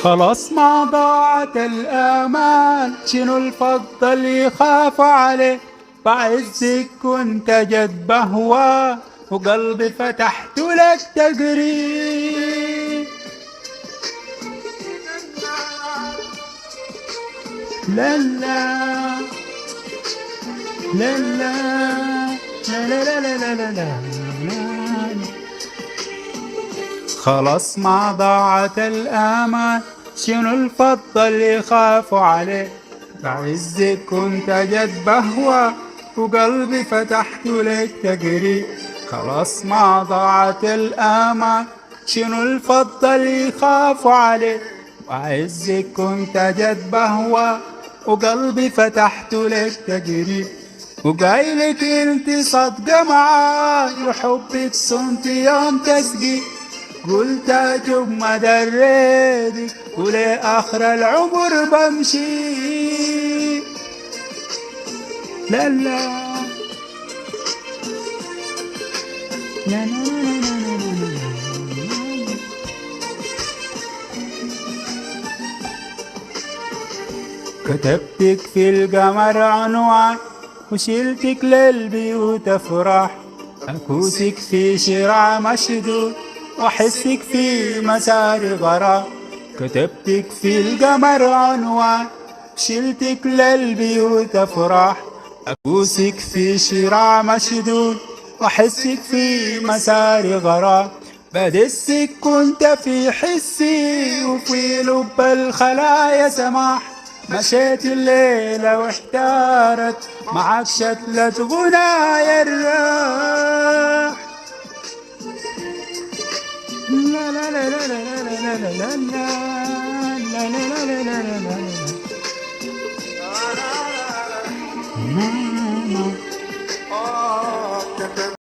خلاص ما ضاعت الآمال، شنو الفضل يخاف عليه؟ بعزك كنت جد بهوى وقلبي فتحت لك تقريب. لا لا لا لا لا لا لا لا لا لا. خلاص ما ضاعت الآمال، شنو الفضل يخاف عليه؟ بعزك كنت جد بهوى وقلبي فتحت لك تقريب. خلاص ما ضاعت الآمال، شنو الفضل يخاف عليه؟ بعزك كنت جد بهوى وقلبي فتحت لك تقريب. وقايلك انت صدقة معاي وحبك صنت يوم تسقي. قلت اشوف ما دريتك ولآخر العمر بمشي. لا لا لا لا. كتبتك في القمر عنوان وشلتك للبيوت افراح. اكوسك في شراع مشدود واحسك في مسار غرام. كتبتك في القمر عنوان شلتك للبيوت افراح. اكوسك في شراع مشدود واحسك في مسار غرام. بدسك كنت في حسي وفي لب الخلايا سماح. مشيت الليلة واحتارت معك شتلة غنايا الراح. لا لا لا لا لا لا لا لا لا لا لا لا لا.